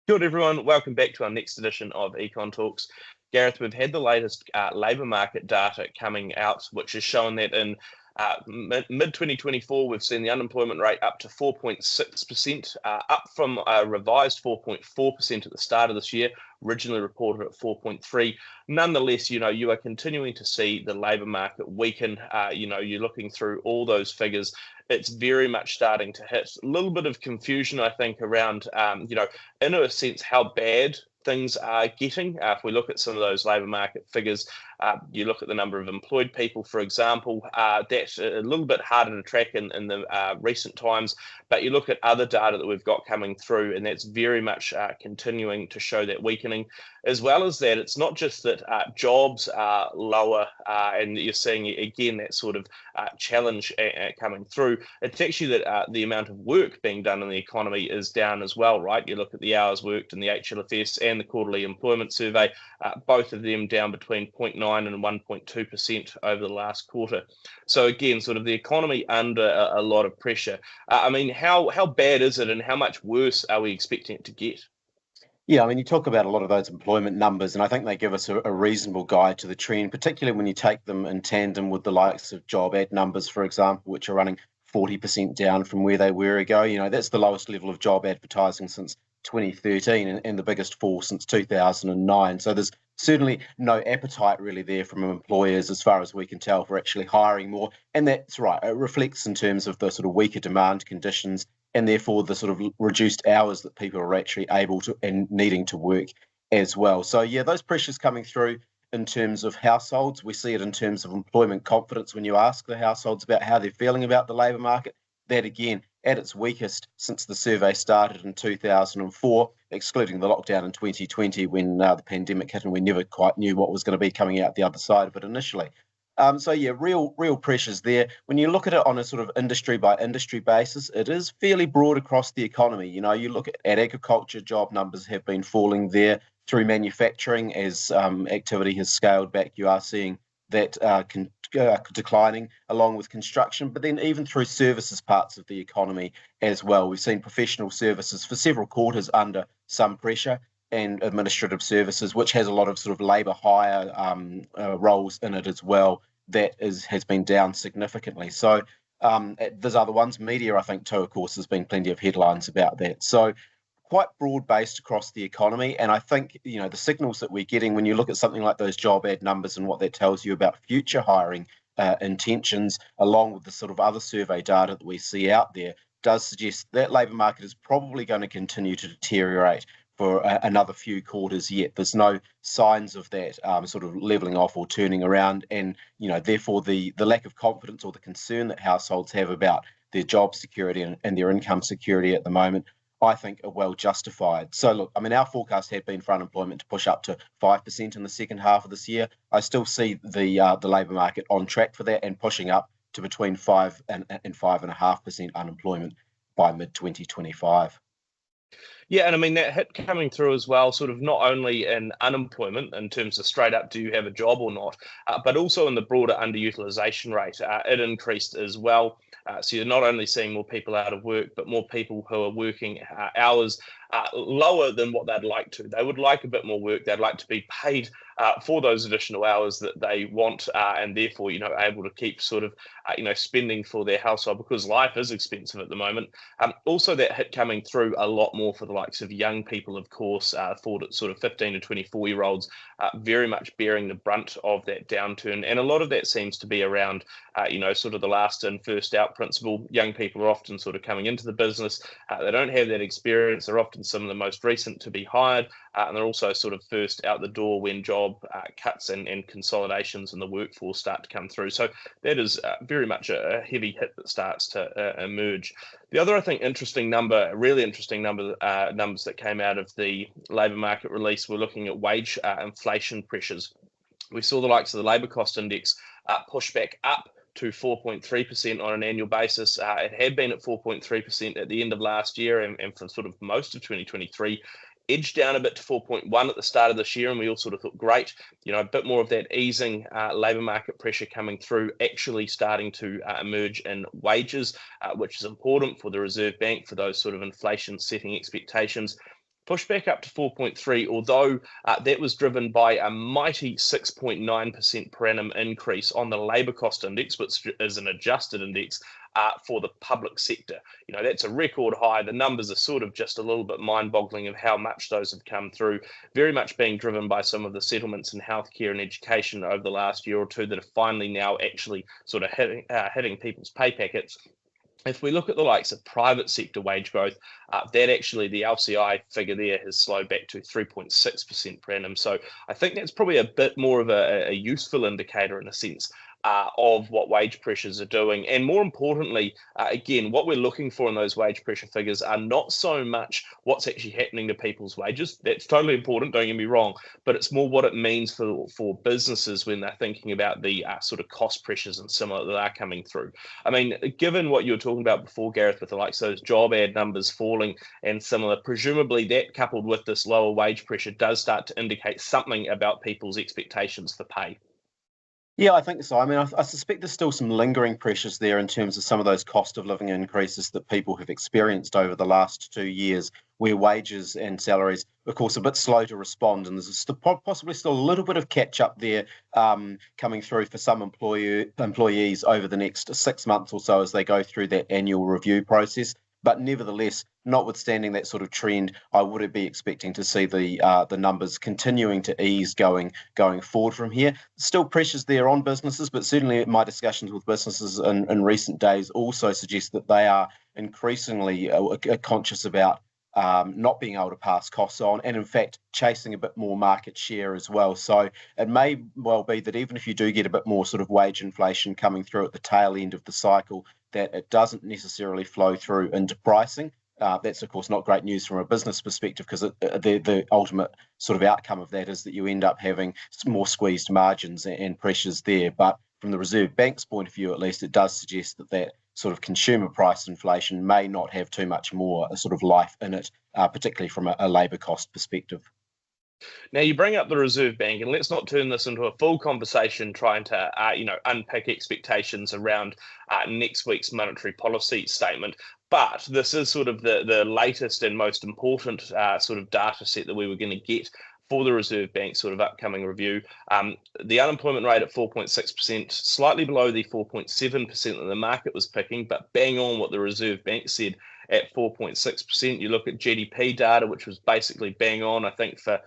Good everyone, welcome back to our next edition of Econ Talks. Gareth, we've had the latest labour market data coming out, which is showing that in mid 2024, we've seen the unemployment rate up to 4.6%, up from a revised 4.4% at the start of this year, originally reported at 4.3. Nonetheless, you are continuing to see the labour market weaken. You're looking through all those figures. It's very much starting to hit a little bit of confusion, I think, around, in a sense, how bad things are getting. If we look at some of those labour market figures, you look at the number of employed people, for example, that's a little bit harder to track in the recent times, but you look at other data that we've got coming through, and that's very much continuing to show that weakening. As well as that, it's not just that jobs are lower and you're seeing, again, that sort of challenge coming through. It's actually that the amount of work being done in the economy is down as well, right? You look at the hours worked in the HLFS and the quarterly employment survey, both of them down between 0.9 and 1.2% over the last quarter. So again, sort of the economy under a lot of pressure. How bad is it, and how much worse are we expecting it to get? Yeah, I mean, you talk about a lot of those employment numbers, and I think they give us a reasonable guide to the trend, particularly when you take them in tandem with the likes of job ad numbers, for example, which are running 40% down from where they were ago. That's the lowest level of job advertising since 2013 and the biggest fall since 2009. So there's certainly no appetite really there from employers, as far as we can tell, for actually hiring more. And that's right. It reflects in terms of the sort of weaker demand conditions and therefore the sort of reduced hours that people are actually able to and needing to work as well. So yeah, those pressures coming through in terms of households. We see it in terms of employment confidence when you ask the households about how they're feeling about the labour market. That again, at its weakest since the survey started in 2004, excluding the lockdown in 2020 when the pandemic hit and we never quite knew what was going to be coming out the other side of it initially. So yeah, real pressures there. When you look at it on a sort of industry by industry basis, it is fairly broad across the economy. You look at agriculture, job numbers have been falling there. Through manufacturing, as activity has scaled back, you are seeing that declining along with construction, but then even through services parts of the economy as well. We've seen professional services for several quarters under some pressure, and administrative services, which has a lot of sort of labour hire roles in it as well, that has been down significantly. So there's other ones. Media, I think, too, of course, there's been plenty of headlines about that. So quite broad-based across the economy. And I think, the signals that we're getting when you look at something like those job ad numbers and what that tells you about future hiring intentions, along with the sort of other survey data that we see out there, does suggest that labour market is probably going to continue to deteriorate for another few quarters yet. There's no signs of that sort of levelling off or turning around. And, therefore the lack of confidence or the concern that households have about their job security and their income security at the moment, I think, are well justified. So look, I mean, our forecast had been for unemployment to push up to 5% in the second half of this year. I still see the labour market on track for that and pushing up to between 5 and 5.5% unemployment by mid-2025. Yeah, and I mean, that hit coming through as well, sort of not only in unemployment in terms of straight up, do you have a job or not, but also in the broader underutilisation rate. It increased as well. So you're not only seeing more people out of work, but more people who are working hours lower than what they'd like to. They would like a bit more work. They'd like to be paid for those additional hours that they want, and therefore, able to keep sort of, spending for their household, because life is expensive at the moment. Also, that hit coming through a lot more for the likes of young people, of course, for sort of 15 to 24-year-olds, very much bearing the brunt of that downturn. And a lot of that seems to be around, sort of the last in, first out principle. Young people are often sort of coming into the business. They don't have that experience. They're often some of the most recent to be hired, and they're also sort of first out the door when job cuts and consolidations in the workforce start to come through. So that is very much a heavy hit that starts to emerge. The other, I think, really interesting numbers that came out of the labour market release, we're looking at wage inflation pressures. We saw the likes of the labour cost index push back up to 4.3% on an annual basis. It had been at 4.3% at the end of last year and for sort of most of 2023. Edged down a bit to 4.1 at the start of this year, and we all sort of thought, great, a bit more of that easing labour market pressure coming through, actually starting to emerge in wages, which is important for the Reserve Bank for those sort of inflation setting expectations. pushed back up to 4.3, although that was driven by a mighty 6.9% per annum increase on the labour cost index, which is an adjusted index for the public sector. That's a record high. The numbers are sort of just a little bit mind-boggling of how much those have come through, very much being driven by some of the settlements in healthcare and education over the last year or two that are finally now actually sort of hitting people's pay packets. If we look at the likes of private sector wage growth, that actually the LCI figure there has slowed back to 3.6% per annum. So I think that's probably a bit more of a useful indicator in a sense of what wage pressures are doing. And more importantly, again, what we're looking for in those wage pressure figures are not so much what's actually happening to people's wages. That's totally important, don't get me wrong, but it's more what it means for businesses when they're thinking about the sort of cost pressures and similar that are coming through. I mean, given what you were talking about before, Gareth, with the likes of those job ad numbers falling and similar, presumably that coupled with this lower wage pressure does start to indicate something about people's expectations for pay. Yeah, I think so. I mean, I suspect there's still some lingering pressures there in terms of some of those cost of living increases that people have experienced over the last 2 years, where wages and salaries, of course, are a bit slow to respond. And there's possibly still a little bit of catch up there coming through for some employees over the next 6 months or so as they go through that annual review process. But nevertheless, notwithstanding that sort of trend, I would be expecting to see the numbers continuing to ease going forward from here. Still pressures there on businesses, but certainly my discussions with businesses in recent days also suggest that they are increasingly conscious about not being able to pass costs on, and in fact chasing a bit more market share as well. So it may well be that even if you do get a bit more sort of wage inflation coming through at the tail end of the cycle, that it doesn't necessarily flow through into pricing. That's, of course, not great news from a business perspective, because the ultimate sort of outcome of that is that you end up having more squeezed margins and pressures there. But from the Reserve Bank's point of view, at least, it does suggest that sort of consumer price inflation may not have too much more sort of life in it, particularly from a labour cost perspective. Now, you bring up the Reserve Bank, and let's not turn this into a full conversation trying to, unpick expectations around next week's monetary policy statement. But this is sort of the latest and most important sort of data set that we were going to get for the Reserve Bank sort of upcoming review. The unemployment rate at 4.6%, slightly below the 4.7% that the market was picking, but bang on what the Reserve Bank said at 4.6%. You look at GDP data, which was basically bang on. I think for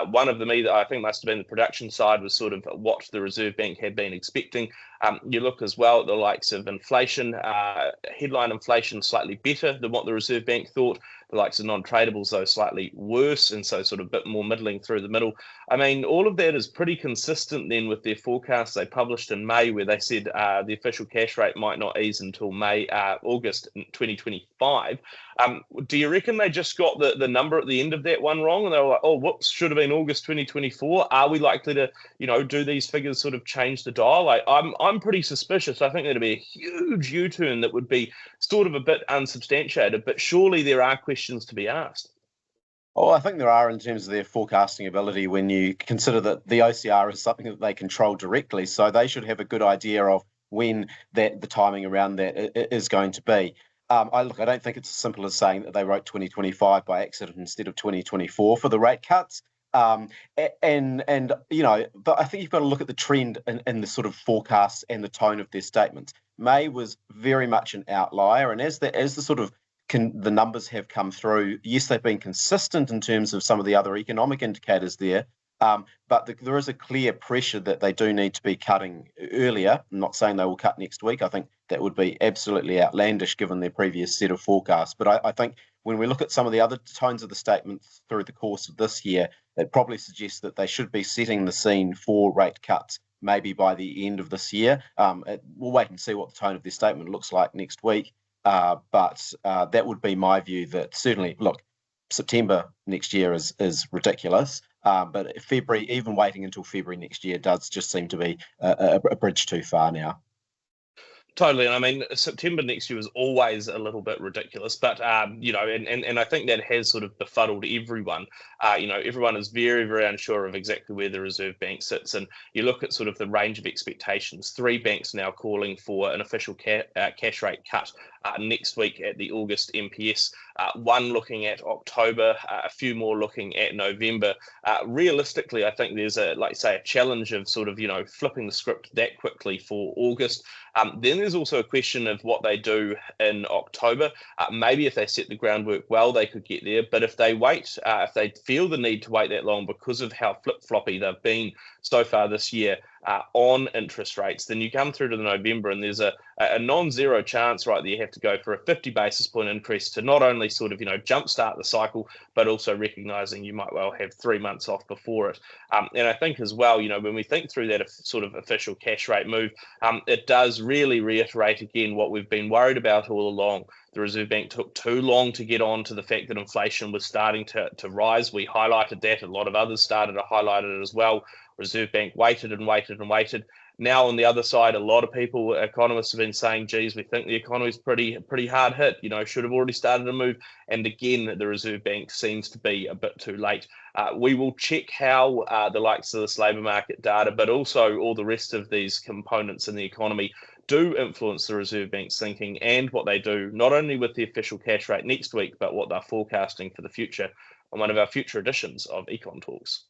one of them, either I think must have been the production side, was sort of what the Reserve Bank had been expecting. You look as well at the likes of inflation, headline inflation slightly better than what the Reserve Bank thought. The likes of non-tradables, though, slightly worse, and so sort of a bit more middling through the middle. I mean, all of that is pretty consistent then with their forecasts they published in May, where they said the official cash rate might not ease until August 2025. Do you reckon they just got the number at the end of that one wrong, and they were like, oh, whoops, should have been August 2024? Are we likely to, do these figures sort of change the dial? Like, I'm pretty suspicious. I think there'd be a huge U-turn that would be sort of a bit unsubstantiated, but surely there are questions to be asked. Oh, I think there are in terms of their forecasting ability when you consider that the OCR is something that they control directly. So they should have a good idea of when the timing around that is going to be. I don't think it's as simple as saying that they wrote 2025 by accident instead of 2024 for the rate cuts. But I think you've got to look at the trend in the sort of forecasts and the tone of their statements. May was very much an outlier, and as the sort of the numbers have come through, yes, they've been consistent in terms of some of the other economic indicators there, but there is a clear pressure that they do need to be cutting earlier. I'm not saying they will cut next week. I think that would be absolutely outlandish given their previous set of forecasts. But I think when we look at some of the other tones of the statements through the course of this year, it probably suggests that they should be setting the scene for rate cuts maybe by the end of this year. We'll wait and see what the tone of their statement looks like next week. But that would be my view, that certainly, look, September next year is ridiculous. But February, even waiting until February next year, does just seem to be a bridge too far now. Totally, and I mean September next year was always a little bit ridiculous, but and I think that has sort of befuddled everyone. Everyone is very, very unsure of exactly where the Reserve Bank sits, and you look at sort of the range of expectations. Three banks now calling for an official cash rate cut next week at the August MPS. One looking at October, a few more looking at November. Realistically, I think there's a challenge of sort of flipping the script that quickly for August. Then there's also a question of what they do in October. Maybe if they set the groundwork well, they could get there. But if they wait, if they feel the need to wait that long because of how flip-floppy they've been so far this year on interest rates, then you come through to the November and there's a non-zero chance, right, that you have to go for a 50 basis point increase to not only sort of, jumpstart the cycle, but also recognizing you might well have 3 months off before it. And I think as well, when we think through that sort of official cash rate move, it does really reiterate again what we've been worried about all along. The Reserve Bank took too long to get on to the fact that inflation was starting to rise. We highlighted that. A lot of others started to highlight it as well. Reserve Bank waited and waited and waited. Now on the other side, a lot of people, economists, have been saying, geez, we think the economy is pretty hard hit, should have already started to move. And again, the Reserve Bank seems to be a bit too late. We will check how the likes of this labour market data, but also all the rest of these components in the economy do influence the Reserve Bank's thinking and what they do, not only with the official cash rate next week, but what they're forecasting for the future on one of our future editions of Econ Talks.